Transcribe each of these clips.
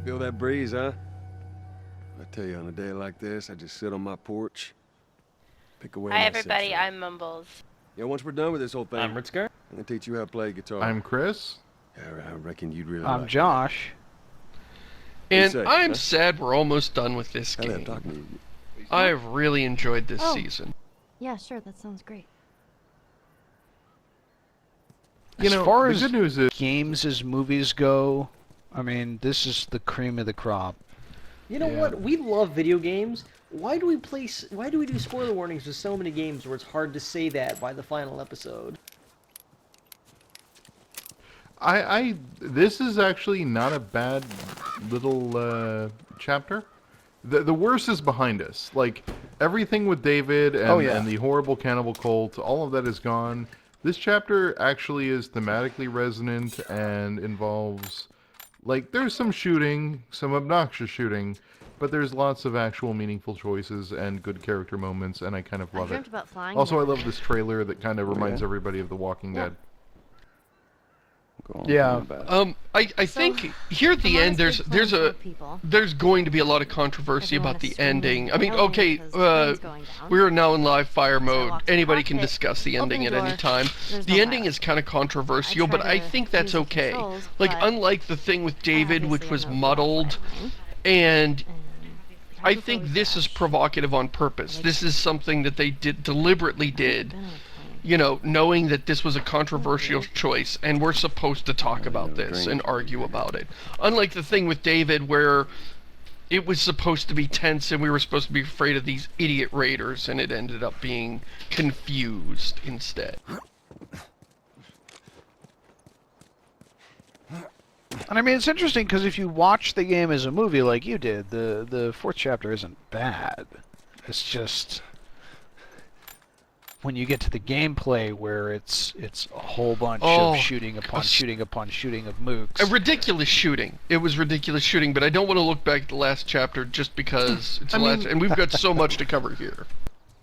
Feel that breeze, huh? I tell you, on a day like this, I just sit on my porch, pick away Hi my everybody, section. I'm Mumbles. Yeah, once we're done with this whole thing, I'm Ritzker. I'm gonna teach you how to play guitar. I'm Chris. Yeah, I reckon you'd really I'm like Josh. And say, I'm huh? sad we're almost done with this That. I'm game. talking to you. I have really enjoyed this season. Yeah, sure, that sounds great. As far the as good news is games as movies go, I mean, this is the cream of the crop. You know what? We love video games. Why do we do spoiler warnings with so many games where it's hard to say that by the final episode? this is actually not a bad little chapter. The worst is behind us. Like, everything with David and, and the horrible cannibal cult, all of that is gone. This chapter actually is thematically resonant and involves, like, there's some shooting, some obnoxious shooting, but there's lots of actual meaningful choices and good character moments, and I kind of love it. About flying Also, I love this trailer that kind of reminds everybody of The Walking Dead. Yeah. I think here at the end there's going to be a lot of controversy about the ending. I mean, okay, we are now in live fire mode. Anybody can discuss the ending at any time. The ending is kind of controversial, but I think that's okay. Like, unlike the thing with David, which was muddled, and I think this is provocative on purpose. This is something that they deliberately did. You know, knowing that this was a controversial choice, and we're supposed to talk about this and argue about it. Unlike the thing with David, where it was supposed to be tense and we were supposed to be afraid of these idiot raiders, and it ended up being confused instead. And I mean, it's interesting because if you watch the game as a movie like you did, the fourth chapter isn't bad. It's just when you get to the gameplay where it's a whole bunch of shooting upon shooting upon shooting of mooks. A ridiculous shooting. It was ridiculous shooting, but I don't want to look back at the last chapter just because it's the last, and we've got so much to cover here.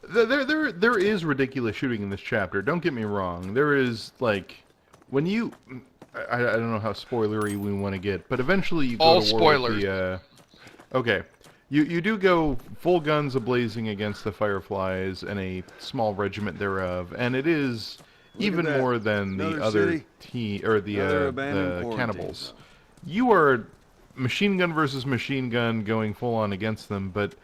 There is ridiculous shooting in this chapter. Don't get me wrong. There is, like, when you, I don't know how spoilery we want to get, but eventually you go all to war spoilers. with the, okay. You do go full guns a-blazing against the Fireflies and a small regiment thereof, and it is even more than the other the cannibals. You are machine gun versus machine gun going full on against them, but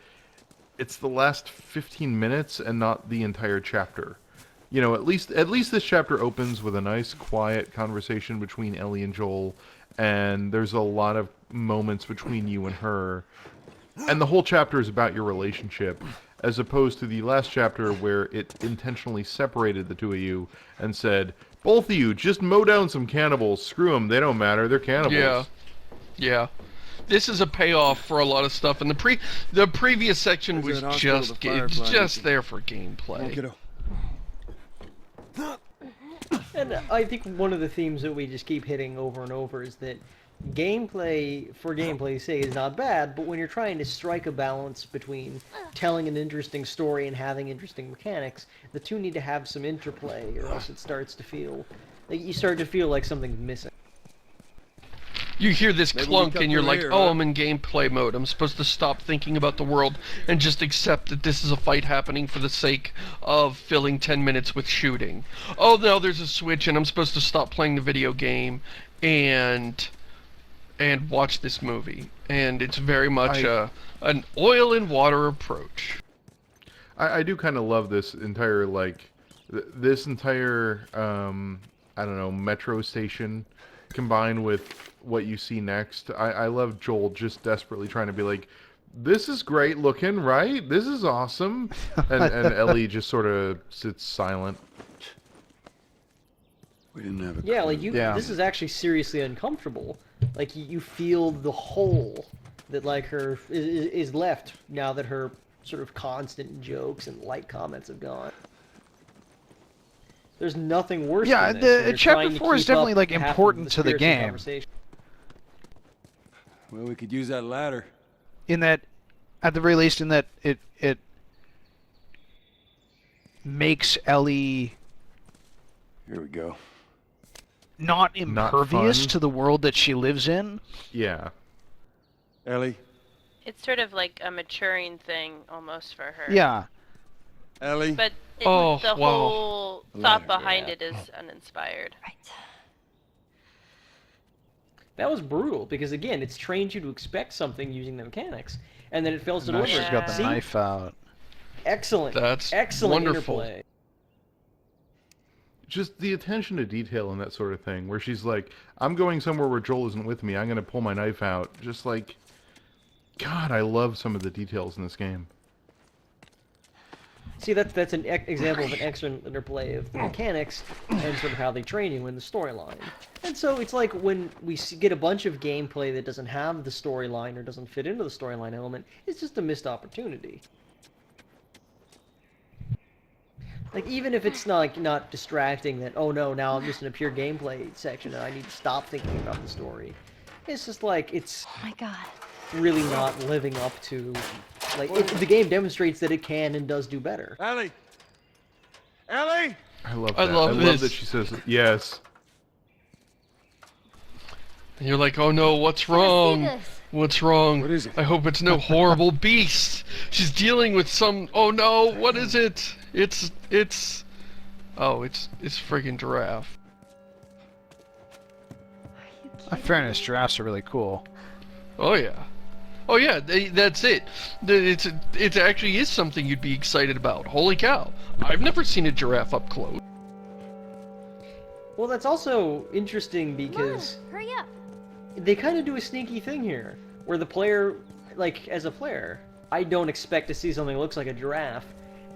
it's the last 15 minutes and not the entire chapter. You know, at least this chapter opens with a nice quiet conversation between Ellie and Joel, and there's a lot of moments between you and her. And the whole chapter is about your relationship, as opposed to the last chapter where it intentionally separated the two of you and said, both of you, just mow down some cannibals. Screw them, they don't matter, they're cannibals. Yeah. This is a payoff for a lot of stuff, and the previous section was just there for gameplay. And I think one of the themes that we just keep hitting over and over is that gameplay for gameplay's sake is not bad, but when you're trying to strike a balance between telling an interesting story and having interesting mechanics, the two need to have some interplay, or else it starts to feel like you start to feel like something's missing. You hear this clunk and you're like, oh, I'm in gameplay mode. I'm supposed to stop thinking about the world and just accept that this is a fight happening for the sake of filling 10 minutes with shooting. Oh, no, there's a switch and I'm supposed to stop playing the video game and watch this movie. And it's very much an oil and water approach. I do kind of love this entire, like, this entire, I don't know, metro station combined with what you see next. I love Joel just desperately trying to be like, this is great looking, right? This is awesome. And Ellie just sort of sits silent. We didn't have a yeah, like this is actually seriously uncomfortable. Like you feel the hole that like her is left now that her sort of constant jokes and light comments have gone. There's nothing worse than this. Yeah, chapter 4 is definitely like important to the game. Well, we could use that ladder. In that, at the very least, in that it makes Ellie. Here we go. Not impervious to the world that she lives in. Yeah. Ellie? It's sort of like a maturing thing almost for her. Yeah. Ellie? But the wow. whole thought Ladder, behind yeah. it is uninspired. Right. That was brutal because again, it's trained you to expect something using the mechanics, and then it fails to Now deliver. she's got the See? knife out. Excellent. That's excellent wonderful. interplay. Just the attention to detail and that sort of thing, where she's like, I'm going somewhere where Joel isn't with me, I'm going to pull my knife out. Just like, God, I love some of the details in this game. See, that's an example of an excellent interplay of the mechanics and sort of how they train you in the storyline. And so it's like when we get a bunch of gameplay that doesn't have the storyline or doesn't fit into the storyline element, it's just a missed opportunity. Like, even if it's not, like, not distracting that, oh no, now I'm just in a pure gameplay section and I need to stop thinking about the story. It's just like, it's Oh my god. really not living up to... Like, the game demonstrates that it can and does do better. Ellie? Ellie? I love I that. love I love this. that she says, yes. And you're like, oh no, what's Wanna see wrong? this? What's wrong? What is it? I hope it's no horrible beast. She's dealing with some. Oh no, what is it? Oh, it's friggin' giraffe. In fairness, giraffes are really cool. Oh yeah. Oh yeah, that's it. It actually is something you'd be excited about. Holy cow! I've never seen a giraffe up close. Well, that's also interesting because Come on, hurry up. they kind of do a sneaky thing here, where the player, like, as a player, I don't expect to see something that looks like a giraffe,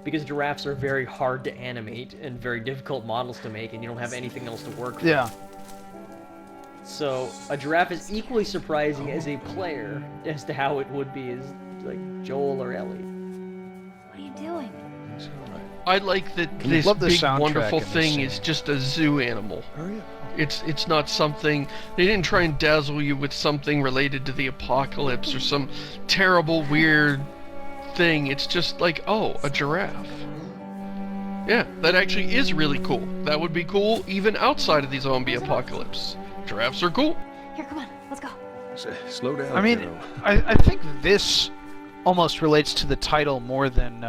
because giraffes are very hard to animate and very difficult models to make, and you don't have anything else to work from. Yeah. So, a giraffe is equally surprising as a player as to how it would be as, like, Joel or Ellie. What are you doing? I like that this love the big soundtrack wonderful in this thing scene. is just a zoo animal. Hurry up. It's not something, they didn't try and dazzle you with something related to the apocalypse or some terrible weird thing. It's just like, oh, a giraffe. Yeah, that actually is really cool. That would be cool even outside of the zombie apocalypse. Giraffes are cool. Here, come on, let's go. Slow down. I mean, kiddo. I think this almost relates to the title more than,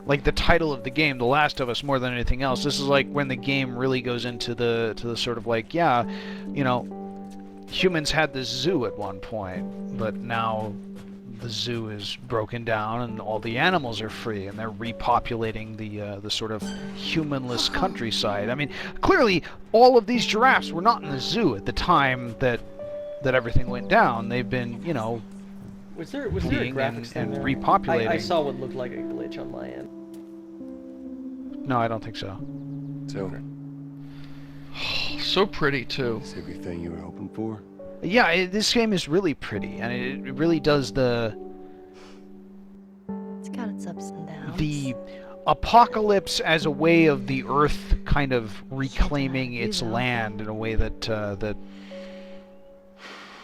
like the title of the game, The Last of Us, more than anything else. This is like when the game really goes into the sort of like, yeah, you know, humans had this zoo at one point, but now the zoo is broken down and all the animals are free and they're repopulating the sort of humanless countryside. I mean, clearly all of these giraffes were not in the zoo at the time that everything went down. They've been, you know, Was there a fleeing graphics thing and there? repopulating. I saw what looked like a glitch on my end. No, I don't think so. So, So pretty too. is everything you were hoping for? Yeah, this game is really pretty, and it really does It's got its ups and downs. the apocalypse as a way of the Earth kind of reclaiming its land in a way that that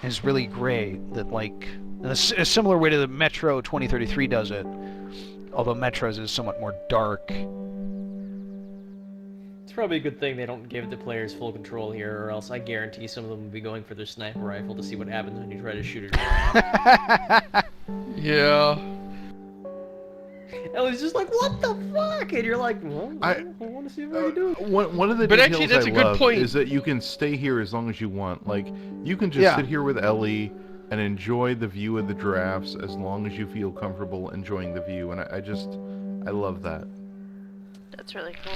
is really great. That, like, in a similar way to the Metro 2033 does it, although Metro's is somewhat more dark. It's probably a good thing they don't give the players full control here, or else I guarantee some of them will be going for their sniper rifle to see what happens when you try to shoot it. Yeah. Ellie's just like, what the fuck? And you're like, well, I want to see what you do. One of the But details actually, that's I a good love point. is that you can stay here as long as you want. Like, you can just Yeah. sit here with Ellie and enjoy the view of the giraffes as long as you feel comfortable enjoying the view. And I love that. That's really cool.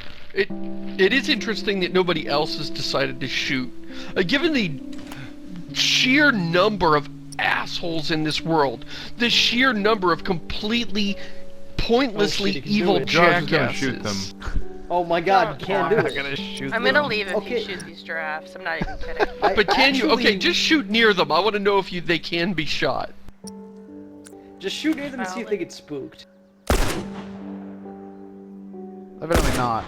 It is interesting that nobody else has decided to shoot. Given the sheer number of assholes in this world, the sheer number of completely pointlessly shit, you can do evil it. Josh is gonna jackasses. shoot them. Oh my god, you can't do I'm it. gonna shoot I'm them. gonna leave if Okay. you shoot these giraffes. I'm not even kidding. But can you? Okay, Actually- just shoot near them. I want to know if they can be shot. Just shoot near them and see if they get spooked. Evidently not.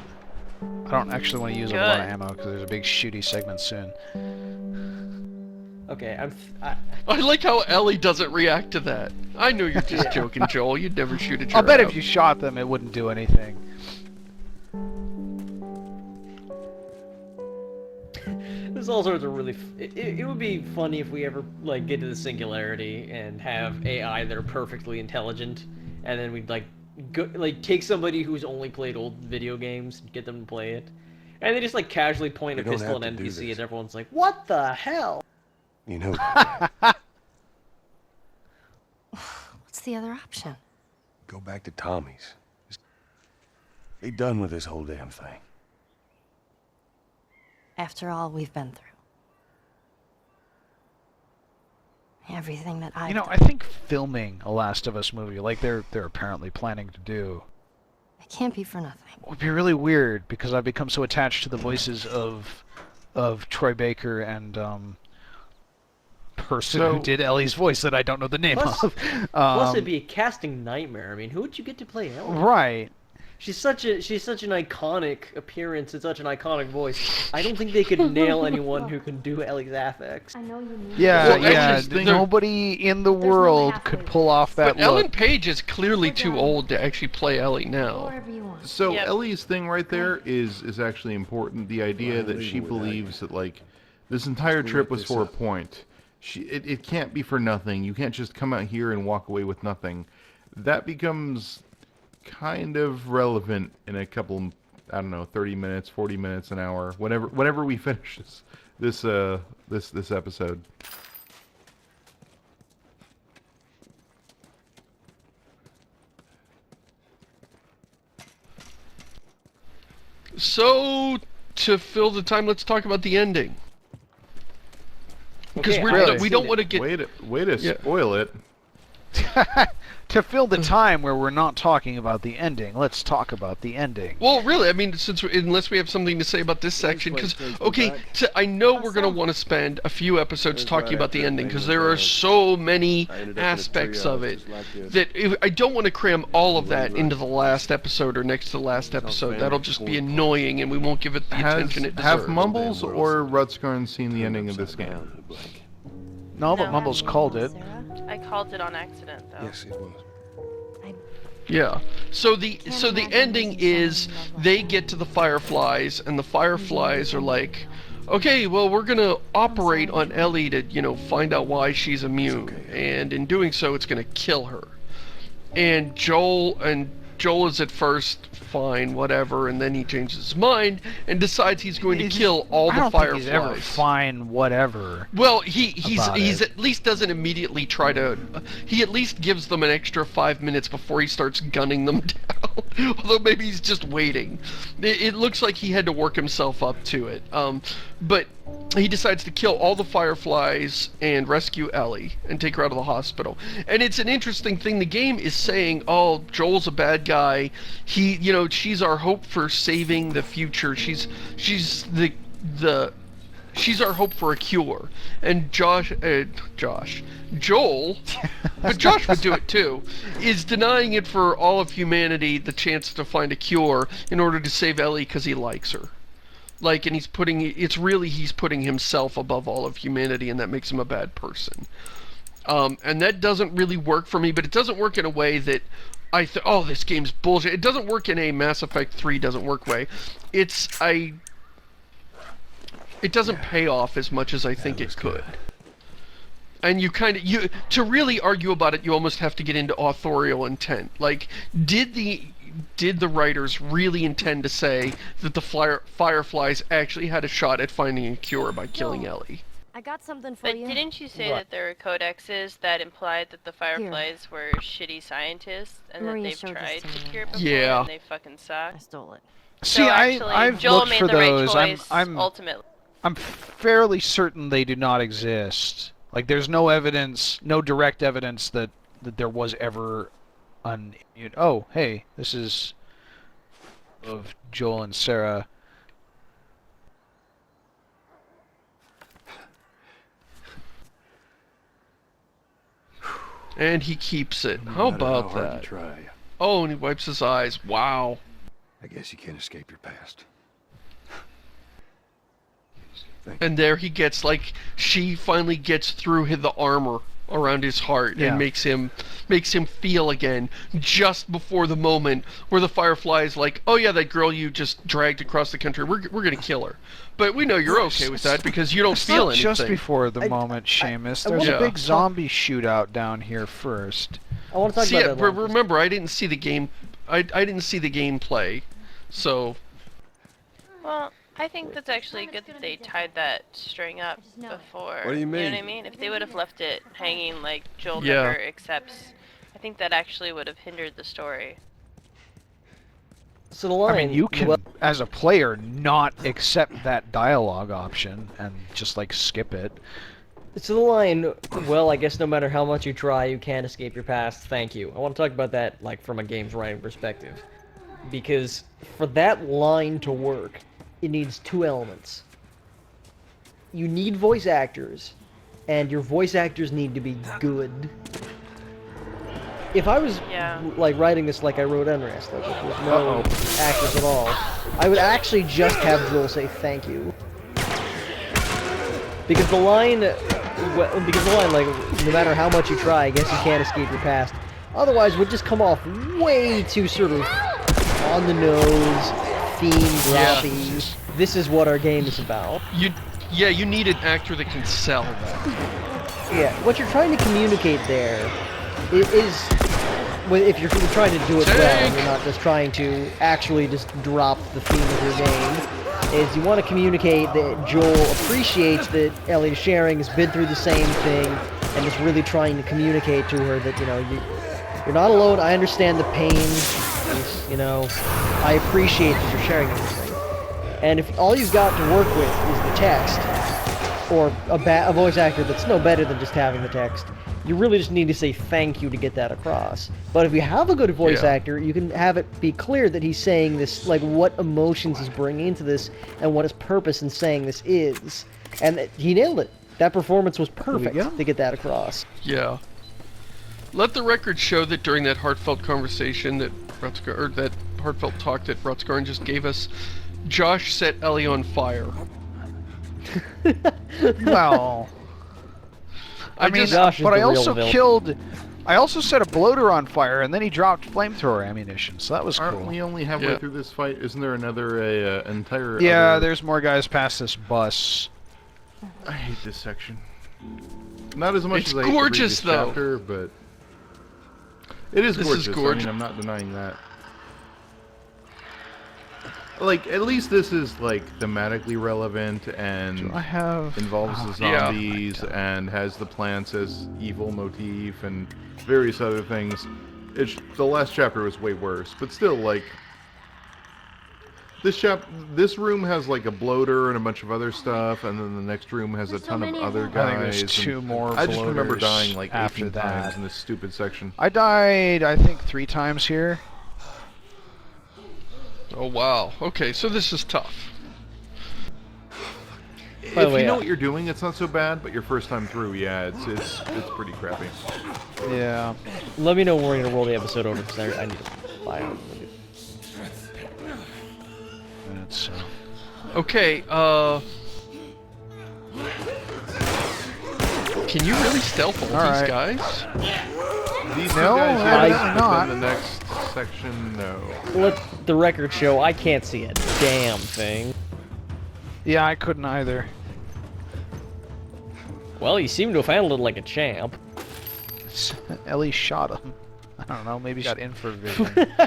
I don't actually want to use a lot of Good. ammo because there's a big shooty segment soon. Okay, I like how Ellie doesn't react to that. I know you're just joking, Joel. You'd never shoot a giraffe. I'll bet if you shot them, it wouldn't do anything. There's all sorts of really. It would be funny if we ever like get to the singularity and have AI that are perfectly intelligent, and then we'd like take somebody who's only played old video games and get them to play it, and they just like casually point a We don't pistol at have an to do NPC, this. and everyone's like, "What the hell?" You know, What's the other option? go back to Tommy's. Just be done with this whole damn thing. After all we've been through. Everything that I've You know, done. I think filming a Last of Us movie, like they're apparently planning to do, It can't be for nothing. would be really weird because I've become so attached to the voices of Troy Baker and person who So- did Ellie's voice that I don't know the name Plus- of. Plus, it'd be a casting nightmare. I mean, who would you get to play Ellie? Right. She's such an iconic appearance and such an iconic voice. I don't think they could nail anyone who can do Ellie's affects. I know you need Yeah, Well, yeah. actually, Nobody in the no world halfway could point. pull off that But Ellen look. Page is clearly We're too done. old to actually play Ellie Go now. wherever you want. So Yep. Ellie's thing right there is actually important. The idea that she believes that like this entire trip was for a point. It can't be for nothing. You can't just come out here and walk away with nothing. That becomes kind of relevant in a couple, I don't know, 30 minutes, 40 minutes, an hour, whenever we finish this episode. So, to fill the time, let's talk about the ending. Because Okay, we I haven't don't seen want to it. get. Way to Yeah. spoil it. To fill the time where we're not talking about the ending, let's talk about the ending. Well, really, I mean, unless we have something to say about this section, because I know we're gonna want to spend a few episodes It was talking right about the after ending everything because went there are down. so many I ended up in a aspects of treehouse it just like this. that I don't want to cram all of that Right. into the last episode or next to the last episode. family That'll just be porn. annoying, and we won't give it the attention it Have deserves. Mumbles Damn or world's Rutskarn seen the ending of Turned this upside game? down in the blanket. No, but No. Mumbles called it. Sarah? I called it on accident, though. Yes, it was. Yeah. So the ending is they get to the Fireflies, and the Fireflies are like, okay, well, we're gonna operate on Ellie to find out why she's immune, and in doing so, it's gonna kill her. And Joel is at first fine, whatever, and then he changes his mind and decides he's going to kill all I the don't Fireflies. think he's ever fine, whatever. Well, he's about it. at least doesn't immediately try to. He at least gives them an extra 5 minutes before he starts gunning them down. Although maybe he's just waiting. It looks like he had to work himself up to it. But he decides to kill all the Fireflies and rescue Ellie and take her out of the hospital. And it's an interesting thing. The game is saying, "Oh, Joel's a bad guy. She's our hope for saving the future. She's our hope for a cure." And Joel, but Josh would do it too, is denying it for all of humanity the chance to find a cure in order to save Ellie because he likes her. And he's putting himself above all of humanity, and that makes him a bad person. And that doesn't really work for me, but it doesn't work in a way that this game's bullshit. It doesn't work in a Mass Effect 3 doesn't work way. It doesn't pay off as much as I think it could. And to really argue about it, you almost have to get into authorial intent. Like, did the writers really intend to say that the Fireflies actually had a shot at finding a cure by killing Ellie? I got something for But you. didn't you say What? that there were codexes that implied that the Fireflies were shitty scientists and Maria that they've showed this tried to to me. cure before Yeah. and they fucking suck? I stole it. See, So actually, I've Joel looked made for the right those. choice I'm ultimately. fairly certain they do not exist. Like, there's no evidence, no direct evidence that there was ever an. Oh, hey, this is of Joel and Sarah. And he keeps it. No How matter about hard you that? try, Oh, and he wipes his eyes. Wow. I guess you can't escape your past. And there he gets, she finally gets through the armor around his heart and makes him feel again just before the moment where the Firefly is like, oh yeah, that girl you just dragged across the country, we're gonna kill her. But we know you're okay with that because you don't feel anything. Just before the moment, Seamus. There's a big zombie shootout down here first. I want to talk about that. Remember, I didn't see the game. I didn't see the gameplay, so. Well, I think that's actually good that they tied that string up before. What do you mean? You know what I mean? If they would have left it hanging like Joel Yeah. never accepts, I think that actually would have hindered the story. So the line, I mean, you can, as a player, not accept that dialogue option and just, like, skip it. So the line, well, I guess no matter how much you try, you can't escape your past, thank you. I want to talk about that, like, from a game's writing perspective. Because for that line to work, it needs two elements. You need voice actors, and your voice actors need to be good. If I was like writing this like I wrote Unrest, like with no actors at all, I would actually just have Joel say thank you. Because the line, like, no matter how much you try, I guess you can't escape your past. Otherwise, would just come off way too sort of on the nose, theme droppy. This is what our game is about. You need an actor that can sell that. Yeah, what you're trying to communicate there is, if you're trying to do it well, and you're not just trying to actually just drop the theme of your game, is you want to communicate that Joel appreciates that Ellie is sharing, has been through the same thing, and is really trying to communicate to her that, you know, you're not alone, I understand the pain, you know, I appreciate that you're sharing everything. And if all you've got to work with is the text, or a voice actor that's no better than just having the text, you really just need to say thank you to get that across. But if you have a good voice actor, you can have it be clear that he's saying this, like what emotions he's bringing into this, and what his purpose in saying this is. And he nailed it. That performance was perfect to get that across. Yeah. Let the record show that during that heartfelt conversation that that heartfelt talk that Rotskarn just gave us, Josh set Ellie on fire. Well, I mean, but I also set a bloater on fire, and then he dropped flamethrower ammunition, so that was cool. Aren't we only halfway through this fight? Isn't there another entire? Yeah, there's more guys past this bus. I hate this section. Not as much It's as I hate gorgeous, the previous chapter, but it is gorgeous. gorgeous. I mean, I'm not denying that. Like, at least this is, like, thematically relevant and involves the zombies and has the plants as evil motif and various other things. The last chapter was way worse, but still, like, this room has, like, a bloater and a bunch of other stuff, and then the next room has a ton of other guys. I think there's two more I just remember bloaters dying, like, 18 after times in this stupid section. I died, I think, 3 times here. Oh wow. Okay, so this is tough. If you know what you're doing, it's not so bad, but your first time through, yeah, it's pretty crappy. Yeah. Let me know when we're gonna roll the episode over, because I need to buy it. That's, Okay, can you really stealth all these guys? These two No, guys, yes, I'm but not. then the next section, no. Let the record show I can't see a damn thing. Yeah, I couldn't either. Well, you seem to have handled it like a champ. Ellie shot him. I don't know, maybe he got infravision.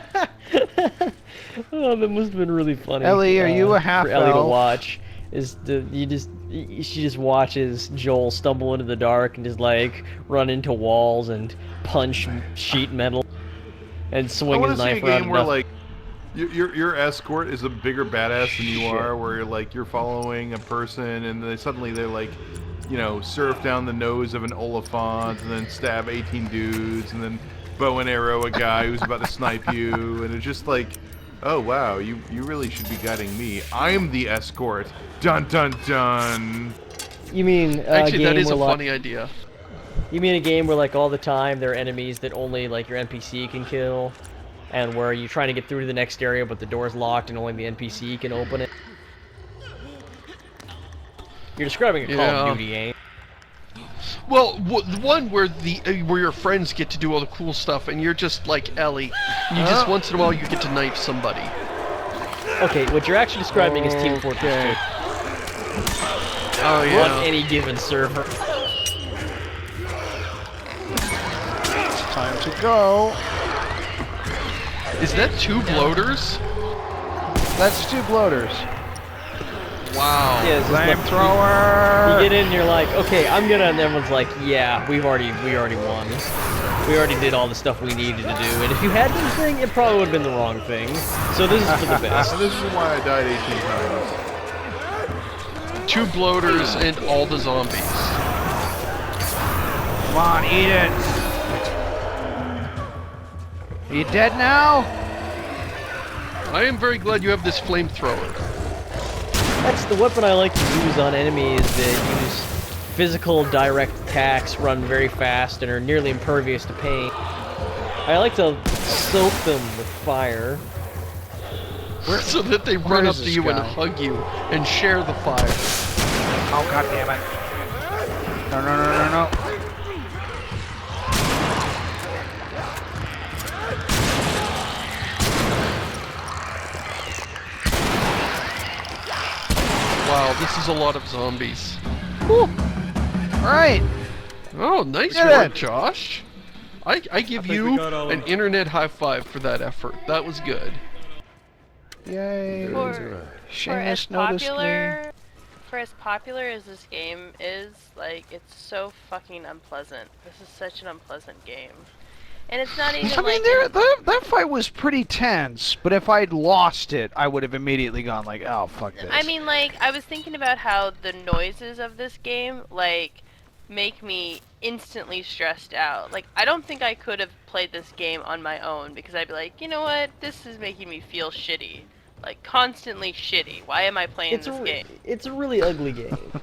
Oh, that must have been really funny. Ellie, are you a half for Ellie to elf? watch? She just watches Joel stumble into the dark and just like run into walls and punch sheet metal and swing his knife around. I want to see a game where like your escort is a bigger badass than you are, where you're following a person and they're like, you know, surf down the nose of an Oliphant and then stab 18 dudes and then bow and arrow a guy who's about to snipe you, and it's just like, oh wow, you really should be guiding me. I'm the escort. Dun dun dun. You mean actually that is a funny idea. You mean a game where like all the time there are enemies that only like your NPC can kill, and where you're trying to get through to the next area but the door's locked and only the NPC can open it? You're describing a Call of Duty game. Well, the one where where your friends get to do all the cool stuff, and you're just like Ellie. You just once in a while you get to knife somebody. Okay, what you're actually describing is Team Fortress 2. Oh yeah. On any given server. It's time to go. Is that 2 bloaters? That's 2 bloaters. Wow. Yeah, it's just like, Flamethrower. you get in, and you're like, okay, I'm gonna, and everyone's like, yeah, we already won. We already did all the stuff we needed to do, and if you had this thing, it probably would have been the wrong thing. So this is for the best. This is why I died 18 times. 2 bloaters and all the zombies. Come on, eat it. Are you dead now? I am very glad you have this flamethrower. That's the weapon I like to use on enemies that use physical direct attacks, run very fast, and are nearly impervious to pain. I like to soak them with fire. So that they run up to you and hug you and share the fire. Oh, god damn it. No, no, no, no, no. Wow, this is a lot of zombies. Alright. Oh, nice Look at work, that. Josh. I give you an internet high five for that effort. That was good. Yay. For as Seamus noticed me. popular as this game is, like, it's so fucking unpleasant. This is such an unpleasant game. And it's not even I mean, like... that fight was pretty tense, but if I'd lost it, I would have immediately gone like, oh, fuck this. I mean, like, I was thinking about how the noises of this game, like, make me instantly stressed out. Like, I don't think I could have played this game on my own, because I'd be like, you know what, this is making me feel shitty. Like, constantly shitty. Why am I playing this game? It's a really ugly game.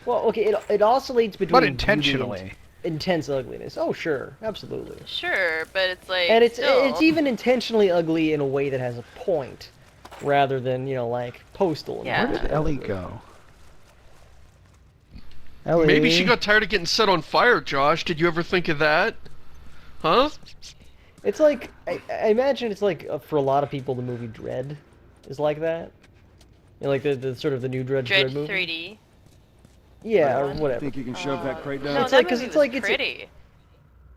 Well, okay, it oscillates between But beauty and intentionally. intense ugliness. Oh, sure, absolutely. Sure, but it's like, And it's still... even intentionally ugly in a way that has a point, rather than, you know, like postal. Yeah. Where did Ellie go? Ellie. Maybe she got tired of getting set on fire, Josh. Did you ever think of that? Huh? It's like I imagine it's like for a lot of people the movie Dread is like that. You know, like the sort of the new Dread movie. 3D. Yeah, or whatever. Think you can shove that crate down? No, It's that like- 'cause movie it's was like- it's a- pretty.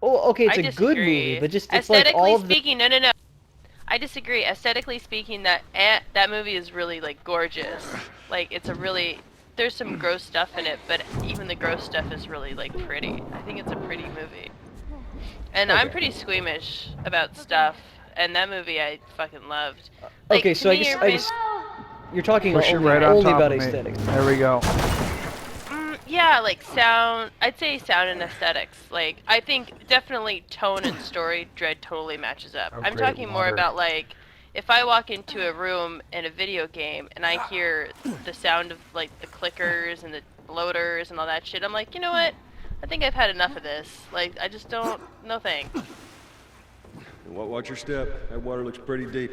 Oh, okay, it's I a good disagree. movie, but just it's like Aesthetically all of the speaking, no. I disagree. Aesthetically speaking, that movie is really like gorgeous. Like it's a really there's some gross stuff in it, but even the gross stuff is really like pretty. I think it's a pretty movie. And I'm Okay. pretty squeamish about stuff, and that movie I fucking loved. Like, Okay, to so I me, guess you're talking Push it only, right on only top about of me. aesthetics. There we go. Yeah, like sound. I'd say sound and aesthetics. Like I think definitely tone and story. Dread totally matches up. Oh, I'm great talking more water. about like if I walk into a room in a video game and I hear the sound of like the clickers and the bloaters and all that shit. I'm like, you know what? I think I've had enough of this. Like I just don't. No thanks. Watch your step. That water looks pretty deep.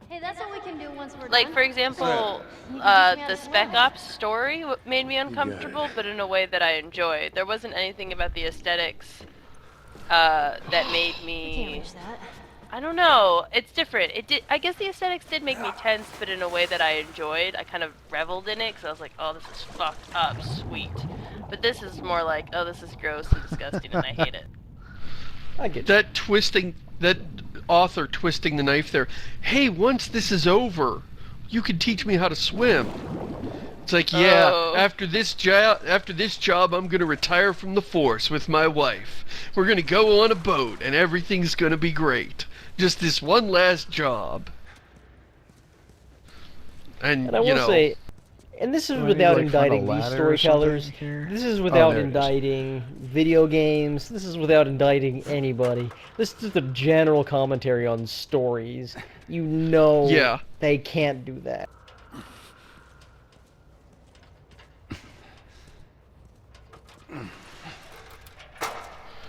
Hey, that's what we can do once we're Like done. for example, You can teach me how the to Spec swim. Ops story made me uncomfortable, but in a way that I enjoyed. There wasn't anything about the aesthetics that made I can't me. reach that. I don't know. It's different. It did. I guess the aesthetics did make me tense, but in a way that I enjoyed. I kind of reveled in it because I was like, "Oh, this is fucked up, sweet." But this is more like, "Oh, this is gross and disgusting, and I hate it." I get you. That author twisting the knife there. Hey, once this is over, you can teach me how to swim. It's like, yeah, Oh. after this job, I'm gonna retire from the force with my wife. We're gonna go on a boat, and everything's gonna be great. Just this one last job. And And I you will know, say, and this is Do I need, without like, find a indicting these ladder or storytellers. something here? This is without there it is. indicting video games. This is without indicting anybody. This is just a general commentary on stories. You know Yeah. they can't do that.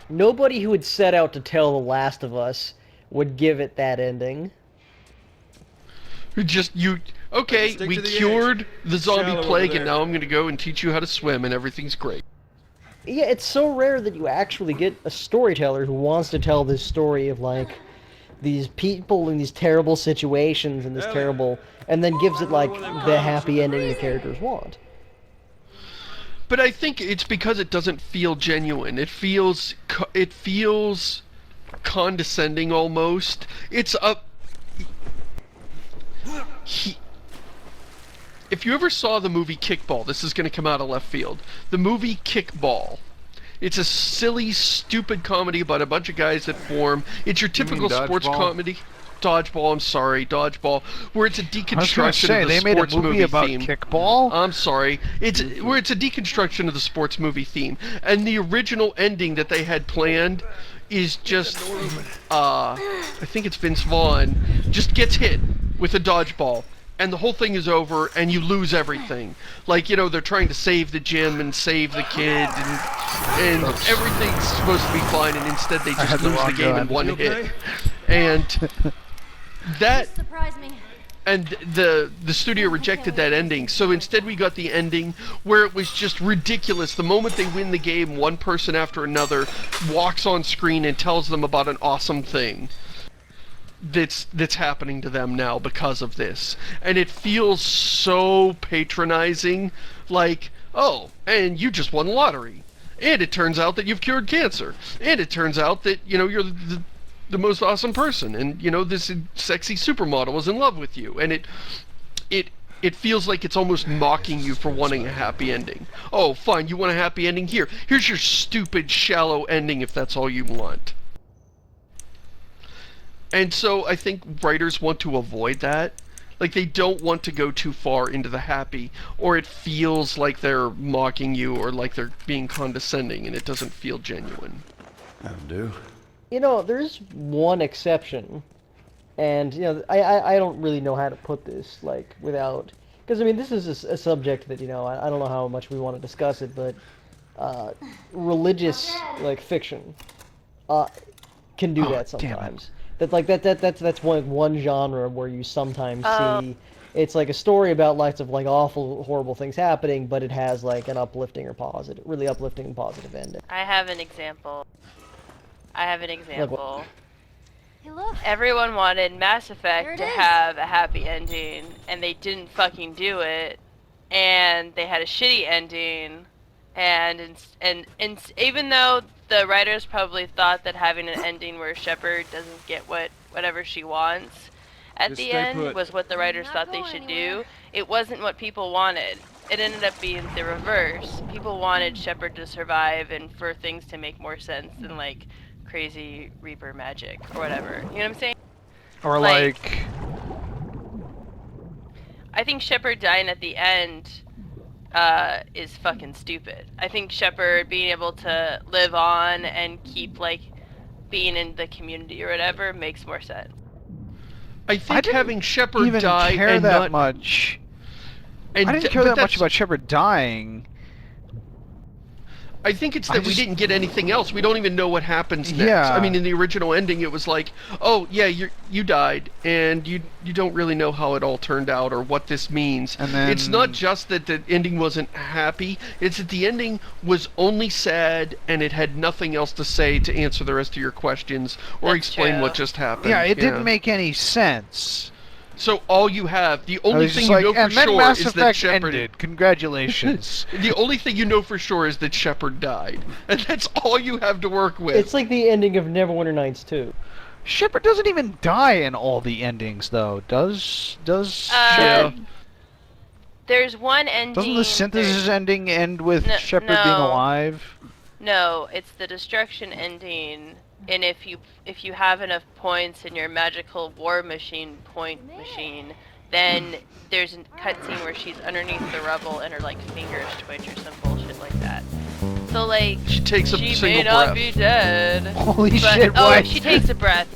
Nobody who would set out to tell The Last of Us would give it that ending. Okay, Stick we to the cured edge. the zombie Shallow plague, over and there. now I'm gonna go and teach you how to swim, and everything's great. Yeah, it's so rare that you actually get a storyteller who wants to tell this story of, like, these people in these terrible situations and this Ellie. terrible... and then gives it, like, One of them the comics happy with the ending the reason. characters want. But I think it's because it doesn't feel genuine. It feels condescending almost. It's a... If you ever saw the movie Kickball, this is going to come out of left field. The movie Kickball. It's a silly, stupid comedy about a bunch of guys that form. It's your typical sports Dodgeball? comedy. Dodgeball, I'm sorry, Dodgeball, where it's a I was gonna deconstruction say of the they made a sports movie about theme. kickball. I'm sorry. It's where it's a deconstruction of the sports movie theme, and the original ending that they had planned is just, I think it's Vince Vaughn, just gets hit with a dodgeball, and the whole thing is over, and you lose everything. Like, you know, they're trying to save the gym and save the kid, and everything's supposed to be fine, and instead they had just the lose the wrong game in gun. one You okay? hit. And that... Surprise me. And the studio rejected that ending, so instead we got the ending where it was just ridiculous. The moment they win the game, one person after another walks on screen and tells them about an awesome thing that's happening to them now because of this. And it feels so patronizing, like, oh, and you just won the lottery. And it turns out that you've cured cancer. And it turns out that, you know, you're the most awesome person, and you know this sexy supermodel is in love with you, and it feels like it's almost mocking you for wanting a happy ending. Oh, fine, you want a happy ending? Here's your stupid, shallow ending if that's all you want. And so I think writers want to avoid that. Like, they don't want to go too far into the happy, or it feels like they're mocking you, or like they're being condescending, and it doesn't feel genuine. That'll do. You know, there's one exception, and, you know, I don't really know how to put this, like, without... Because, I mean, this is a subject that, you know, I don't know how much we want to discuss it, but religious, like, fiction can do that damn it. sometimes. That's one genre where you sometimes Oh. see... It's like a story about lots of, like, awful, horrible things happening, but it has, like, an uplifting or positive, really uplifting and positive ending. I have an example. Hey, look. Everyone wanted Mass There Effect it to is. have a happy ending, and they didn't fucking do it. And they had a shitty ending. And even though the writers probably thought that having an ending where Shepard doesn't get whatever she wants at Just the stay end put. was what the writers Not thought they going should anywhere. do, it wasn't what people wanted. It ended up being the reverse. People wanted Shepard to survive and for things to make more sense than, like, crazy Reaper magic or whatever. You know what I'm saying? Or like- like I think Shepard dying at the end is fucking stupid. I think Shepard being able to live on and keep, like, being in the community or whatever makes more sense. I think didn't having Shepard even die care and that not... much. And I didn't th- care but that much that's- about Shepard dying. I think it's I that we just- didn't get anything else. We don't even know what happens next. Yeah. I mean, in the original ending, it was like, oh yeah, you died, and you don't really know how it all turned out or what this means. And then- It's not just that the ending wasn't happy. It's that the ending was only sad, and it had nothing else to say to answer the rest of your questions or That's explain true. what just happened. Yeah, it didn't make any sense. So all you have, the I only was thing just you like, know for and then sure Mass is that Effect Shepard. ended. Congratulations. The only thing you know for sure is that Shepard died, and that's all you have to work with. It's like the ending of Neverwinter Nights 2. Shepard doesn't even die in all the endings, though. Does Yeah. Shepard? There's one ending. Doesn't the synthesis ending end with No- Shepard being no. alive? No, it's the destruction ending. And if you have enough points in your magical war machine machine, then there's a cutscene where she's underneath the rubble and her, like, fingers twitch or some bullshit like that. So, like, She takes a she single may not breath. be dead. Holy but, shit! oh, Why? she takes a breath.